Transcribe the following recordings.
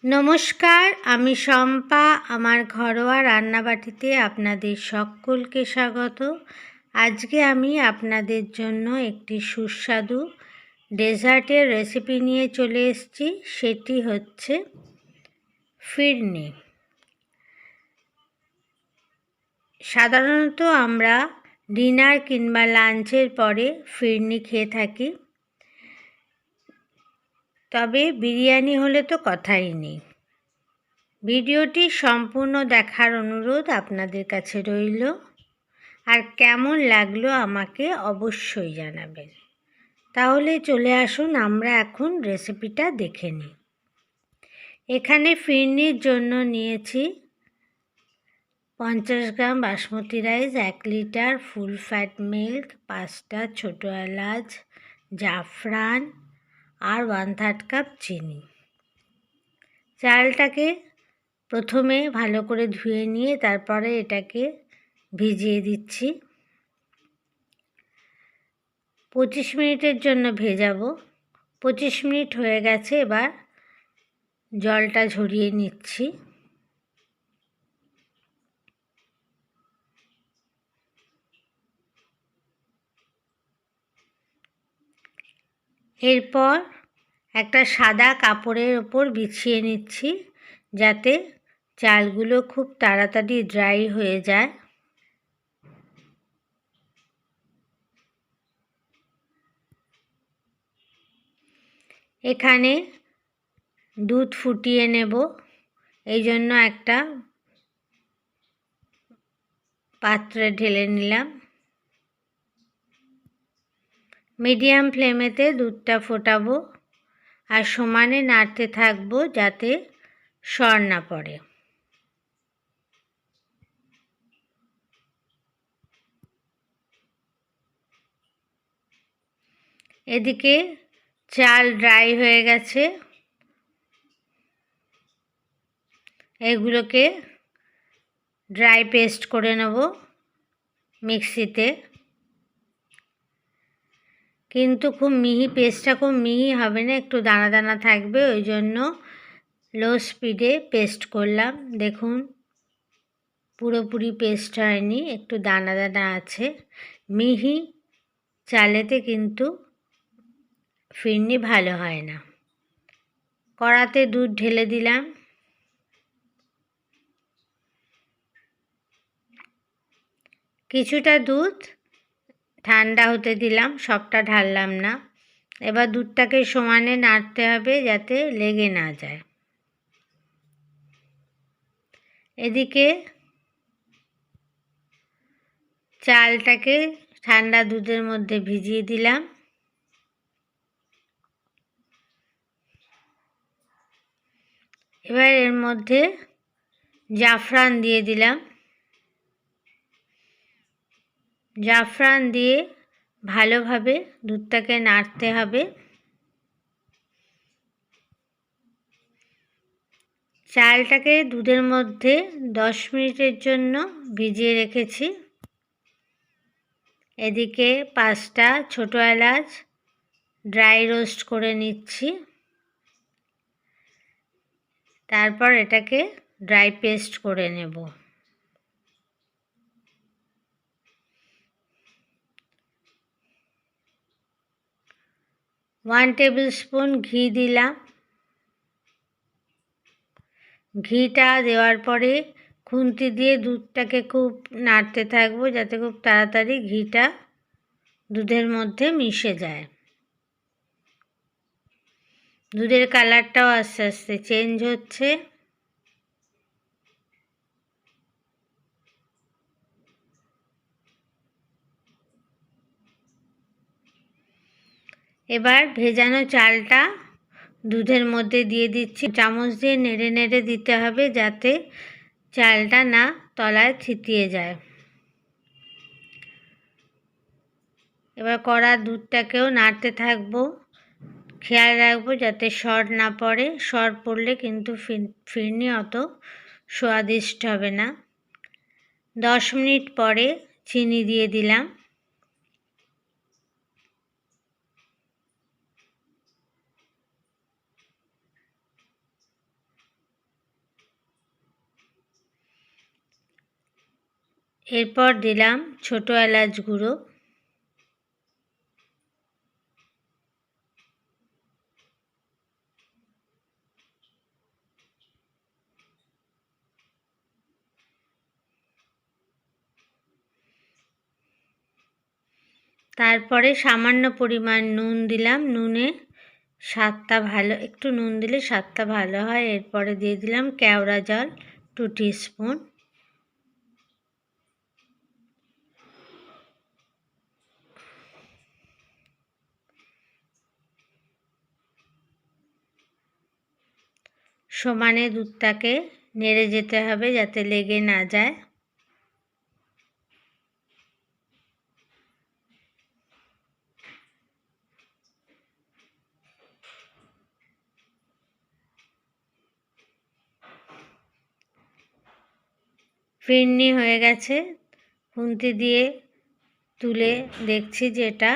নমস্কার, আমি শম্পা। আমার ঘরোয়া রান্নাবাটিতে আপনাদের সকলকে স্বাগত। আজকে আমি আপনাদের জন্য একটি সুস্বাদু ডেজার্টের রেসিপি নিয়ে চলে এসেছি। সেটি হচ্ছে ফিরনি। সাধারণত আমরা ডিনার কিংবা লাঞ্চের পরে ফিরনি খেয়ে থাকি, তবে বিরিয়ানি হলে তো কথাই নেই। ভিডিওটি সম্পূর্ণ দেখার অনুরোধ আপনাদের কাছে রইল। আর কেমন লাগলো আমাকে অবশ্যই জানাবেন। তাহলে চলে আসুন, আমরা এখন রেসিপিটা দেখে নিই। এখানে ফিরনির জন্য নিয়েছি 50 gram basmati rice, 1 litre full fat milk, 5টা ছোটো এলাচ, জাফরান আর 1/3 কাপ চিনি। চালটাকে প্রথমে ভালো করে ধুয়ে নিয়ে তারপরে এটাকে ভিজিয়ে দিচ্ছি। 25 মিনিটের জন্য ভেজাবো। 25 মিনিট হয়ে গেছে, এবার জলটা ঝরিয়ে নিচ্ছি। এরপর একটা সাদা কাপড়ের ওপর বিছিয়ে নিচ্ছি, যাতে চালগুলো খুব তাড়াতাড়ি ড্রাই হয়ে যায়। এখানে দুধ ফুটিয়ে নেব, এই জন্য একটা পাত্রে ঢেলে নিলাম। মিডিয়াম ফ্লেমেতে দুধটা ফোটাবো আর সমানে নাড়তে থাকবো যাতে সর না পড়ে। এদিকে চাল ড্রাই হয়ে গেছে, এগুলোকে ড্রাই পেস্ট করে নেব মিক্সিতে। কিন্তু পেস্টটা খুব মিহি হবে না, একটু দানা দানা থাকবে, ওই জন্য লো স্পিডে পেস্ট করলাম। দেখুন, পুরোপুরি পেস্ট হয়নি, একটু দানা দানা আছে। মিহি চালেতে কিন্তু ফিরনি ভালো হয় না। কড়াতে দুধ ঢেলে দিলাম। কিছুটা দুধ ঠান্ডা হতে দিলাম, সবটা ঢাললাম না। এবার দুধটাকে সমানে নাড়তে হবে যাতে লেগে না যায়। এদিকে চালটাকে ঠান্ডা দুধের মধ্যে ভিজিয়ে দিলাম। এবার এর মধ্যে জাফরান দিয়ে দিলাম। জাফরান দিয়ে ভালোভাবে দুধটাকে নাড়তে হবে। চালটাকে দুধের মধ্যে 10 মিনিটের জন্য ভিজিয়ে রেখেছি। এদিকে 5টা ছোটো এলাচ ড্রাই রোস্ট করে নিচ্ছি। তারপর এটাকে ড্রাই পেস্ট করে নেব। ওয়ান টেবিল স্পুন ঘি দিলাম। ঘিটা দেওয়ার পরে খুন্তি দিয়ে দুধটাকে খুব নাড়তে থাকবো যাতে খুব তাড়াতাড়ি ঘিটা দুধের মধ্যে মিশে যায়। দুধের কালারটাও আস্তে আস্তে চেঞ্জ হচ্ছে। এবার ভেজানো চালটা দুধের মধ্যে দিয়ে দিচ্ছি। চামচ দিয়ে নেড়ে নেড়ে দিতে হবে যাতে চালটা না তলায় থিতিয়ে যায়। এবার কড়া দুধটাকেও নাড়তে থাকবো, খেয়াল রাখবো যাতে সর না পড়ে। সর পড়লে কিন্তু ফিরনি অত স্বাদিষ্ট হবে না। 10 মিনিট পরে চিনি দিয়ে দিলাম। এরপর দিলাম ছোটো এলাচ গুঁড়ো, তারপরে সামান্য পরিমাণ নুন দিলাম। নুনে স্বাদটা ভালো, একটু নুন দিলে স্বাদটা ভালো হয়। এরপরে দিয়ে দিলাম কেওড়া জল 2 টিস্পুন। সমানে দুধটাকে নেড়ে যেতে হবে যাতে লেগে না যায়। ফিরনি হয়ে গেছে, খুন্তি দিয়ে তুলে দেখছি যে এটা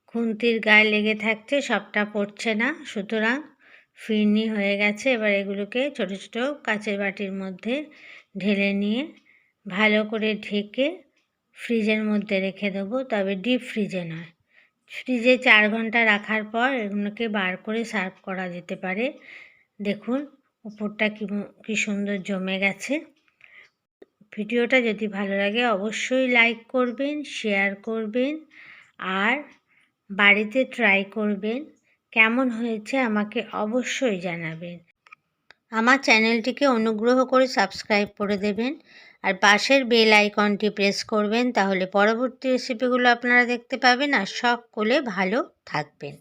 খুন্তির গায়ে লেগে থাকছে, সবটা পড়ছে না, সুতরাং ফিরনি হয়ে গেছে। এবার এগুলোকে ছোটো ছোটো কাচের বাটির মধ্যে ঢেলে নিয়ে ভালো করে ঢেকে ফ্রিজের মধ্যে রেখে দেবো, তবে ডিপ ফ্রিজে নয়। ফ্রিজে 4 ঘন্টা রাখার পর এগুলোকে বার করে সার্ভ করা যেতে পারে। দেখুন উপরটা কি সুন্দর জমে গেছে। ভিডিওটা যদি ভালো লাগে অবশ্যই লাইক করবেন, শেয়ার করবেন আর বাড়িতে ট্রাই করবেন। কেমন হয়েছে আমাকে অবশ্যই জানাবেন। আমার চ্যানেলটিকে অনুগ্রহ করে সাবস্ক্রাইব করে দেবেন আর পাশের বেল আইকনটি প্রেস করবেন, তাহলে পরবর্তী রেসিপিগুলো আপনারা দেখতে পাবেন আর সকলে ভালো থাকবেন।